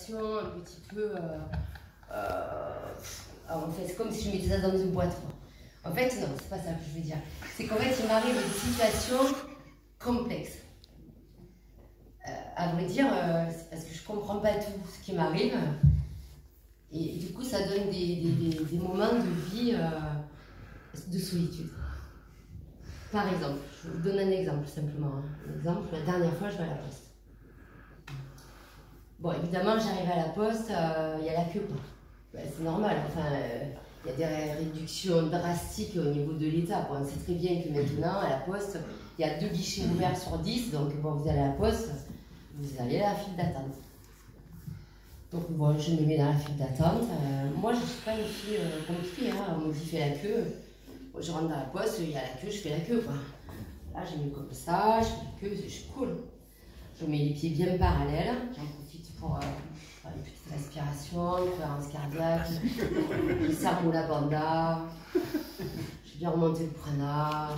situation un petit peu... en fait, c'est comme si je mettais ça dans une boîte, quoi. En fait, non, c'est pas ça que je veux dire. C'est qu'en fait, il m'arrive des situations complexes. À vrai dire, c'est parce que je comprends pas tout ce qui m'arrive. Et du coup, ça donne des moments de vie de solitude. Par exemple, je vous donne un exemple simplement. Un exemple, la dernière fois, je vais à la poste. Bon, évidemment, j'arrive à la poste, il y a la queue, quoi. Ben, c'est normal, enfin, il y a des réductions drastiques au niveau de l'État. On sait très bien que maintenant, à la poste, il y a 2 guichets ouverts sur 10, donc bon, vous allez à la poste, vous allez à la file d'attente. Donc bon, je me mets dans la file d'attente. Moi, je ne suis pas une fille compliquée, hein. On me dit fais la queue. Bon, je rentre dans la poste, il y a la queue, je fais la queue, quoi. Là, je mets comme ça, je fais la queue, je suis cool. Je mets les pieds bien parallèles, j'en profite pour faire une petite respiration, cohérence cardiaque. Je serre mon lavanda, je viens remonter le prana.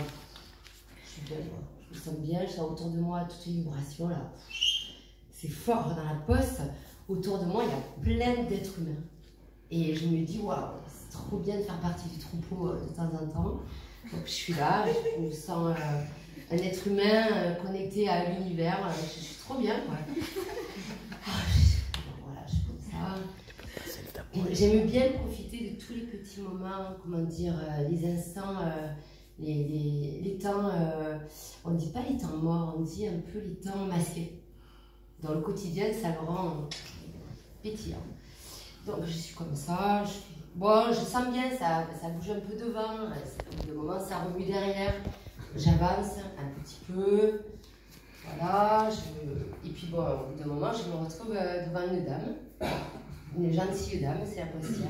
Je suis bien, moi. Je me sens bien, je sens autour de moi toutes les vibrations là. C'est fort dans la poste. Autour de moi, il y a plein d'êtres humains. Et je me dis, waouh, c'est trop bien de faire partie du troupeau de temps en temps. Donc je suis là, je me sens un être humain connecté à l'univers. Je suis trop bien, quoi. Voilà, je suis comme ça. J'aime bien profiter de tous les petits moments, comment dire, les instants, les temps, on ne dit pas les temps morts, on dit un peu les temps masqués. Dans le quotidien, ça me rend pétillant. Donc je suis comme ça, bon, je sens bien, ça bouge un peu devant, de moment ça remue derrière, j'avance un petit peu, voilà, et puis bon, au bout d'un moment je me retrouve devant une dame, une gentille dame, c'est la postière,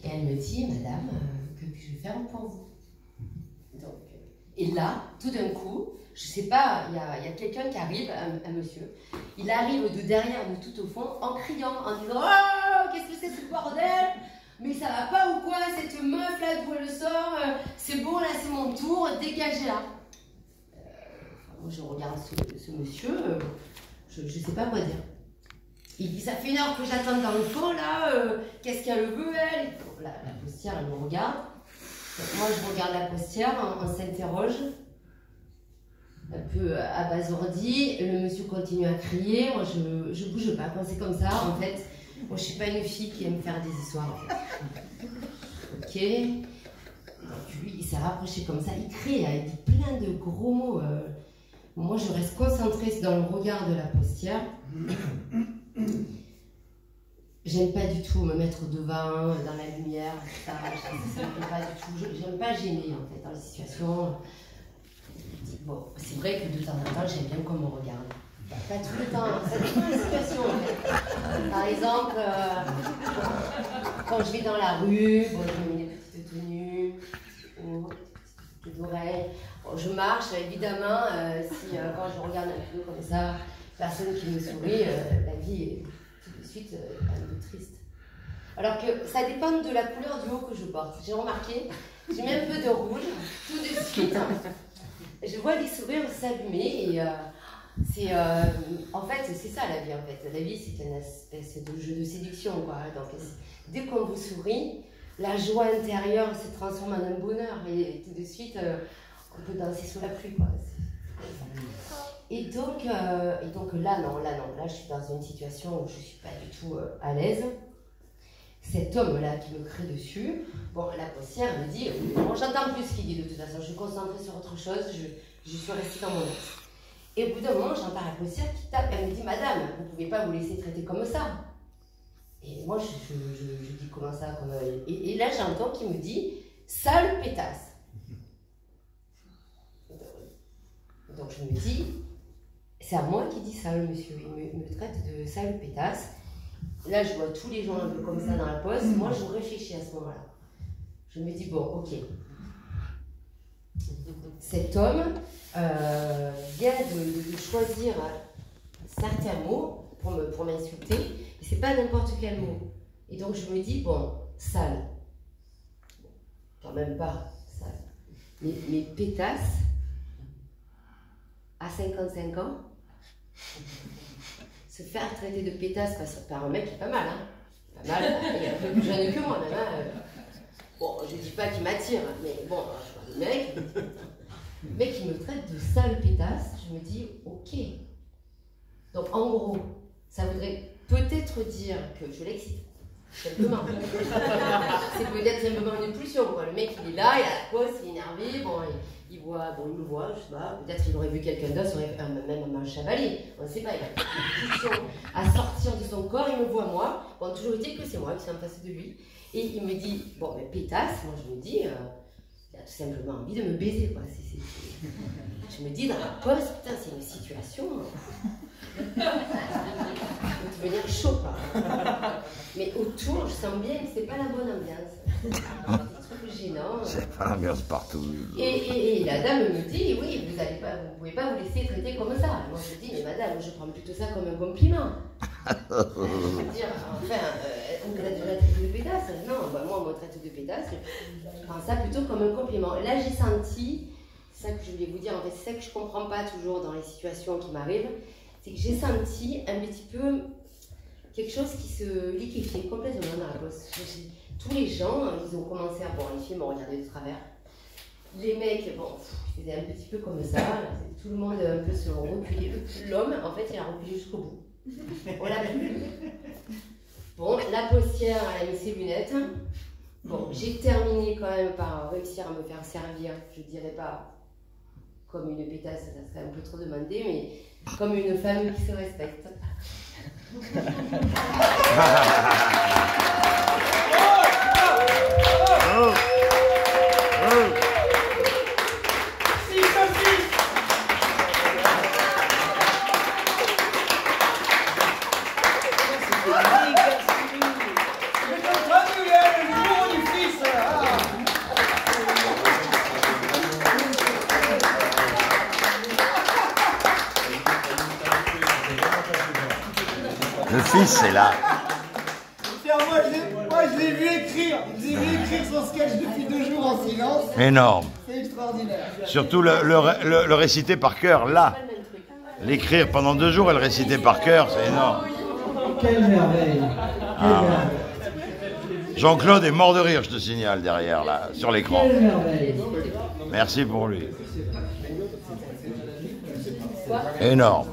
et elle me dit, madame, que puis-je faire pour vous? Donc, et là, tout d'un coup, je sais pas, il y a quelqu'un qui arrive, un monsieur, il arrive de derrière, de tout au fond, en criant, en disant « Oh, qu'est-ce que c'est ce bordel? Mais ça va pas ou quoi, cette meuf là, d'où elle sort? C'est bon, là c'est mon tour, dégagez là !» Moi je regarde ce monsieur, je sais pas quoi dire. Il dit « Ça fait 1 heure que j'attends dans le fond là, qu'est-ce qu'elle veut elle ?» La postière, elle me regarde. Donc, moi je regarde la postière, on s'interroge. Un peu abasourdi, le monsieur continue à crier, moi je bouge pas, quand c'est comme ça, en fait, moi je suis pas une fille qui aime faire des histoires, en fait. Ok, donc lui il s'est rapproché comme ça, il crie, il dit plein de gros mots, moi je reste concentrée dans le regard de la postière, j'aime pas du tout me mettre devant, dans la lumière, ça me plaît pas du tout, j'aime pas gêner en fait dans les situations. Bon, c'est vrai que de temps en temps, j'aime bien qu'on me regarde. Pas tout le temps, ça dépend des situations. Par exemple, quand je vais dans la rue, bon, je mets des petites tenues, des petites oreilles. Bon, je marche, évidemment, quand je regarde un peu comme ça, personne qui me sourit, la vie est tout de suite un peu triste. Alors que ça dépend de la couleur du haut que je porte. J'ai remarqué, j'ai mis un peu de rouge, tout de suite. Je vois les sourires s'allumer et en fait, c'est ça la vie en fait. La vie, c'est une espèce de jeu de séduction, quoi. Donc, dès qu'on vous sourit, la joie intérieure se transforme en un bonheur et tout de suite, on peut danser sous la pluie, quoi. Et donc là, non, là, je suis dans une situation où je suis pas du tout à l'aise. Cet homme-là qui me crie dessus, bon, la postière me dit, bon, j'entends plus ce qu'il dit de toute façon, je suis concentrée sur autre chose, je suis restée dans mon axe. Et au bout d'un moment, j'entends la postière qui tape, elle me dit, madame, vous ne pouvez pas vous laisser traiter comme ça. Et moi, je dis, comment ça, et là, j'entends qu'il me dit, sale pétasse. Donc je me dis, c'est à moi qui dit ça, le monsieur, il me traite de sale pétasse. Là, je vois tous les gens un peu comme ça dans la poste. Moi, je réfléchis à ce moment-là. Je me dis, bon, ok. Cet homme vient de choisir certains mots pour m'insulter. Et c'est pas n'importe quel mot. Et donc, je me dis, bon, sale. Quand même pas sale. Mais pétasse, à 55 ans, se faire traiter de pétasse par un mec qui est pas mal, hein. Pas mal, il est un peu plus jeune que moi, même. Hein. Bon, je dis pas qu'il m'attire, mais bon, je parle de mec. Le mec qui me traite de sale pétasse, je me dis, ok. Donc en gros, ça voudrait peut-être dire que je l'excite. Simplement. C'est peut-être simplement une pulsion, quoi. Le mec, il est là, il a la poste, il est énervé, bon, il me voit, je sais pas, peut-être qu'il aurait vu quelqu'un d'autre, même un chevalier, on ne sait pas, il a une pulsion à sortir de son corps, il me voit moi, bon, toujours dit que c'est moi qui suis en face de lui, et il me dit, bon, mais pétasse, moi je me dis, il a tout simplement envie de me baiser, quoi. Je me dis, dans la poste, putain, c'est une situation... devenir chaud, quoi. Mais autour, je sens bien que c'est pas la bonne ambiance. C'est un truc gênant. C'est pas l'ambiance partout. Et la dame me dit, oui, vous pouvez pas vous laisser traiter comme ça. Moi je dis, mais madame, je prends plutôt ça comme un compliment. Je veux dire, enfin, on traite de la traite de pétasse. Non, bah, moi on me traite de pétasse, je prends ça plutôt comme un compliment. Là j'ai senti, c'est ça que je voulais vous dire, en fait, c'est ça que je comprends pas toujours dans les situations qui m'arrivent. C'est que j'ai senti un petit peu quelque chose qui se liquéfiait complètement dans la poste. Tous les gens, ils ont commencé à voir les films, à regarder de travers. Les mecs, bon, ils faisaient un petit peu comme ça. Tout le monde un peu se reculait. L'homme, en fait, il a reculé jusqu'au bout. On l'a vu. Bon, la postière, elle a mis ses lunettes. Bon, j'ai terminé quand même par réussir à me faire servir. Je dirais pas comme une pétasse, ça serait un peu trop demandé, mais comme une femme qui se respecte. Le fils, c'est là. Tiens, moi, je l'ai vu écrire. Je l'ai vu écrire son sketch depuis 2 jours en silence. Énorme. C'est extraordinaire. Surtout le réciter par cœur, là. L'écrire pendant 2 jours et le réciter par cœur, c'est énorme. Quelle merveille. Ah. Jean-Claude est mort de rire, je te signale, derrière, là, sur l'écran. Quelle merveille. Merci pour lui. Énorme.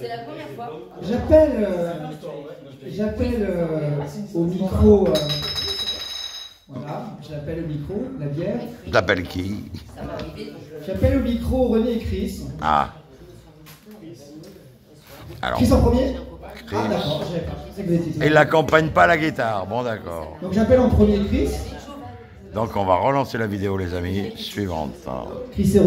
C'est la première fois. J'appelle au micro. Voilà, j'appelle au micro, la bière. T'appelles qui? J'appelle au micro René et Chris. Ah. Alors, Chris en premier. Chris. Ah d'accord, je savais pas. Je sais que vous étiez- il n'accompagne pas la guitare. Bon, d'accord. Donc j'appelle en premier Chris. Donc, on va relancer la vidéo, les amis, suivante. Chris et